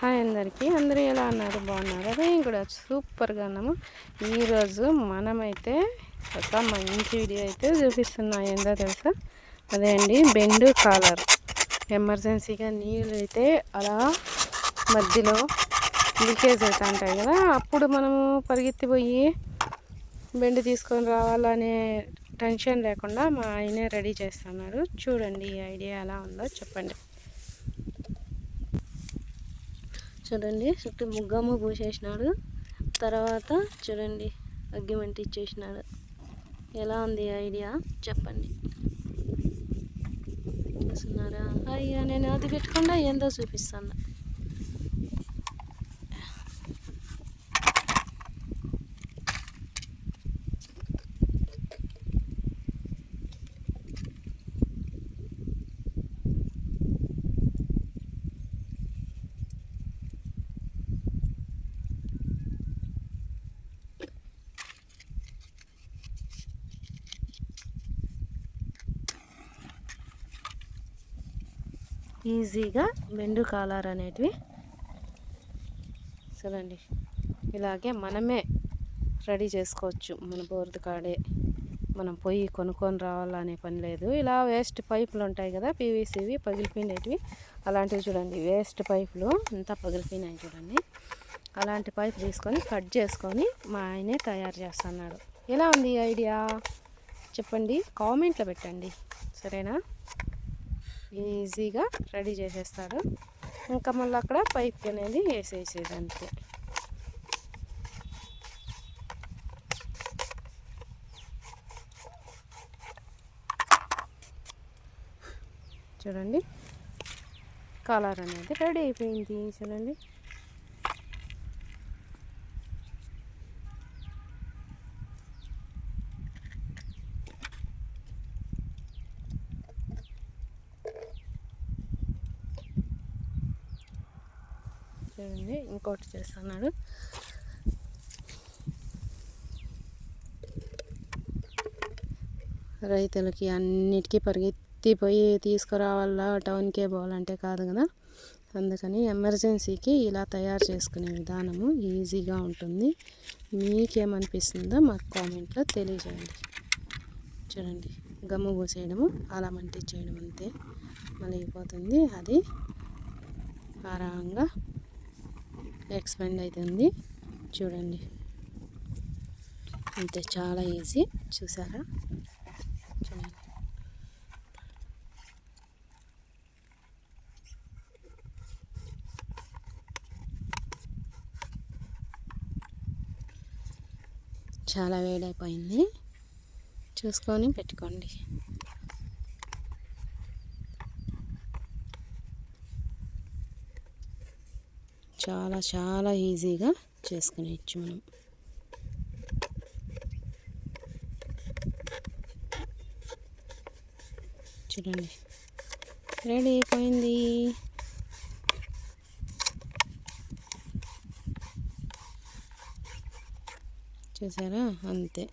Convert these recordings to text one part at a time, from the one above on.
Hi అందరికీ, అందరూ ఎలా ఉన్నారు? బాగున్నారు? మేము కూడా సూపర్గా ఉన్నాము. ఈరోజు మనమైతే ఒక మంచి వీడియో అయితే చూపిస్తున్నాం. ఏందో తెలుసా? అదే అండి, బెండు కాలర్. ఎమర్జెన్సీగా నీళ్ళు అయితే అలా మధ్యలో లీకేజ్ అవుతూ ఉంటాయి కదా, అప్పుడు మనము పరిగెత్తిపోయి బెండు తీసుకొని రావాలనే టెన్షన్ లేకుండా మా ఆయనే రెడీ చేస్తున్నారు. చూడండి ఈ ఐడియా ఎలా ఉందో చెప్పండి. చూడండి, చుట్టూ ముగ్గమ్మ పూసేసినాడు. తర్వాత చూడండి, అగ్గిమంటి ఇచ్చేసినాడు. ఎలా ఉంది ఐడియా చెప్పండి. చూస్తున్నారా? అయ్యా, నేను అది పెట్టకుండా ఏందో చూపిస్తాను. ఈజీగా బెండు కాలర్ అనేటివి చూడండి, ఇలాగే మనమే రెడీ చేసుకోవచ్చు. మన బోర్డు కాడే మనం పోయి కొనుక్కొని రావాలనే పని లేదు. ఇలా వేస్ట్ పైపులు ఉంటాయి కదా, పీవీసీవి పగిలిపోయినవి, అలాంటివి చూడండి. వేస్ట్ పైపులు అంతా పగిలిపోయినాయి చూడండి. అలాంటి పైపు తీసుకొని కట్ చేసుకొని మా ఆయనే తయారు చేస్తున్నాడు. ఎలా ఉంది ఈ ఐడియా చెప్పండి, కామెంట్లో పెట్టండి. సరేనా? ఈజీగా రెడీ చేసేస్తాడు. ఇంకా మళ్ళీ అక్కడ పైప్ అనేది వేసేసేది అంతే. చూడండి, కాలర్ అనేది రెడీ అయిపోయింది. చూడండి, చూడండి ఇంకోటి చేస్తున్నాడు. రైతులకి అన్నిటికీ పరిగెత్తిపోయి తీసుకురావాలా, టౌన్కే పోవాలంటే కాదు కదా, అందుకని ఎమర్జెన్సీకి ఇలా తయారు చేసుకునే విధానము ఈజీగా ఉంటుంది. మీకేమనిపిస్తుందో మాకు కామెంట్లో తెలియజేయండి. చూడండి, గమ్ము పూసేయడము, అలా మంటించేయడం అంతే, మలిగిపోతుంది. అది ఆరాంగా ఎక్స్పెండ్ అవుతుంది. చూడండి, అంతే, చాలా ఈజీ. చూసారా? చూడండి, చాలా వేడైపోయింది, చూసుకొని పెట్టుకోండి. చాలా చాలా ఈజీగా చేసుకునేయచ్చు మనం. చూడండి, రెడీ అయిపోయింది. చూసారా? అంతే,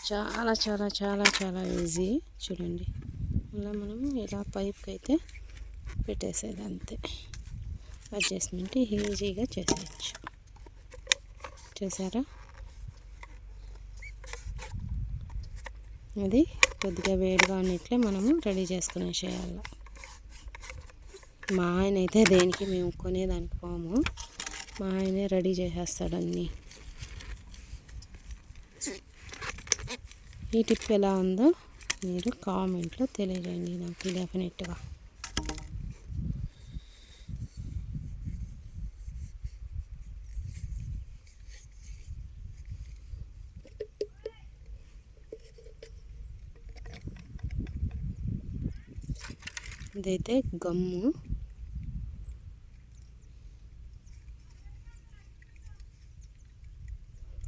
చాలా చాలా చాలా చాలా ఈజీ. చూడండి, అలా మనం ఇలా పైప్కి అయితే పెట్టేసేది అంతే. అడ్జస్ట్మెంట్ ఈజీగా చేసేయచ్చు. చూసారా? అది కొద్దిగా వేడిగా ఉన్నట్లే మనము రెడీ చేసుకునేసేయాలి. మా ఆయన అయితే దేనికి మేము కొనేదానికి పోము, మా ఆయనే రెడీ చేసేస్తాడు అన్నీ. ఈ టిప్ ఎలా ఉందో మీరు కామెంట్లో తెలియజేయండి నాకు డెఫినెట్గా. ఇదైతే గమ్ము.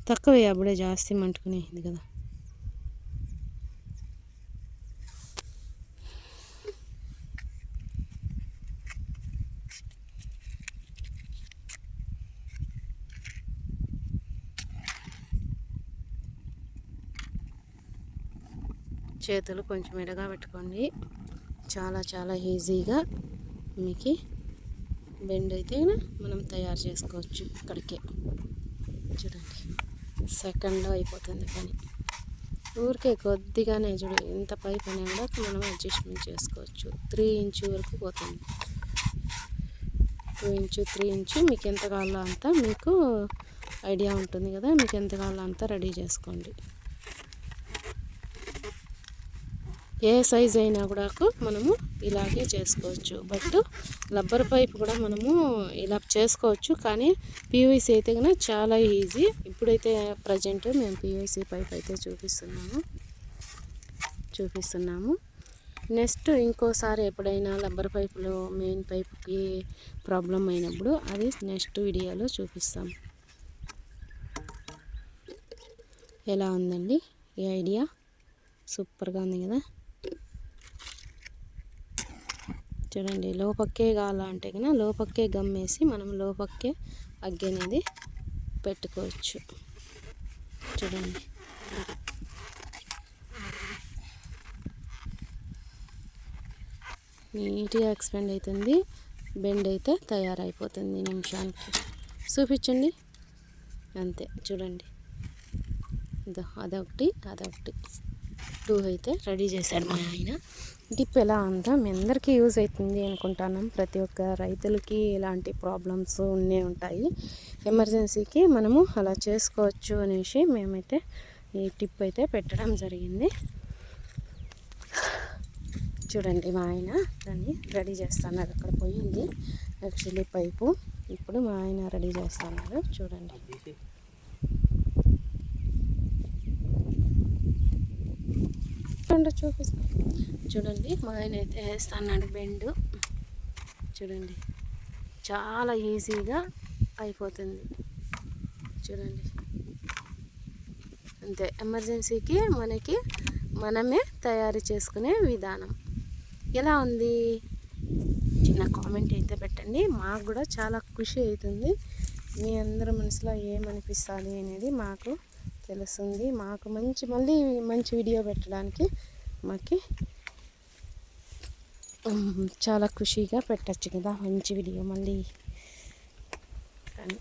తక్కువే, అప్పుడే జాస్తి మంటుకునేది కదా. చేతులు కొంచెం ఎడగా పెట్టుకోండి. చాలా చాలా ఈజీగా మీకు బెండ్ అయితే మనం తయారు చేసుకోవచ్చు ఇక్కడికే. చూడండి సెకండ్లో అయిపోతుంది పని. ఊరికే కొద్దిగానే చూడు, ఎంత పైప్ అయినా కూడా మనం అడ్జస్ట్మెంట్ చేసుకోవచ్చు. 3 ఇంచ్ వరకు పోతుంది. 2 ఇంచు 3 ఇంచు మీకు ఎంత కావాలో అంత మీకు ఐడియా ఉంటుంది కదా, మీకు ఎంత కావాలో అంత రెడీ చేసుకోండి. ఏ సైజ్ అయినా కూడా మనము ఇలాగే చేసుకోవచ్చు. బట్ రబ్బర్ పైప్ కూడా మనము ఇలా చేసుకోవచ్చు, కానీ పీవీసీ అయితే కన్నా చాలా ఈజీ. ఇప్పుడైతే ప్రజెంట్ మేము పీవీసీ పైప్ అయితే చూపిస్తున్నాము. నెక్స్ట్ ఇంకోసారి ఎప్పుడైనా రబ్బర్ పైపులో మెయిన్ పైప్కి ప్రాబ్లం అయినప్పుడు అది నెక్స్ట్ వీడియోలో చూపిస్తాం. ఎలా ఉందండి ఈ ఐడియా? సూపర్గా ఉంది కదా. చూడండి లోపక్కే కావాలంటే కన్నా లోపక్కే గమ్మేసి మనం లోపక్కే అగ్గి అనేది పెట్టుకోవచ్చు. చూడండి నీట్గా ఎక్స్పెండ్ అవుతుంది. బెండ్ అయితే తయారైపోతుంది నిమిషానికి. చూపించండి అంతే. చూడండి అదొకటి 2 అయితే రెడీ చేశాడు మా ఆయన. డిప్ ఎలా ఉందో మీ అందరికీ యూజ్ అవుతుంది అనుకుంటున్నాం. ప్రతి ఒక్క రైతులకి ఇలాంటి ప్రాబ్లమ్స్ ఉంటాయి. ఎమర్జెన్సీకి మనము అలా చేసుకోవచ్చు అనేసి మేమైతే ఈ టిప్ అయితే పెట్టడం జరిగింది. చూడండి మా ఆయన దాన్ని రెడీ చేస్తున్నారు. అక్కడ పోయింది యాక్చువల్లీ పైపు, ఇప్పుడు మా ఆయన రెడీ చేస్తున్నారు. చూడండి చూడండి మా ఆయన అయితే వేస్తున్నాడు బెండ్. చూడండి చాలా ఈజీగా అయిపోతుంది. చూడండి అంతే. ఎమర్జెన్సీకి మనమే తయారు చేసుకునే విధానం. ఎలా ఉంది? చిన్న కామెంట్ అయితే పెట్టండి. మాకు కూడా చాలా ఖుషి అవుతుంది. మీ అందరి మనసులో ఏమనిపిస్తుంది అనేది మాకు తెలుస్తుంది. మాకు మళ్ళీ మంచి వీడియో పెట్టడానికి మాకు చాలా ఖుషిగా పెట్టచ్చు కదా మంచి వీడియో మళ్ళీ అని.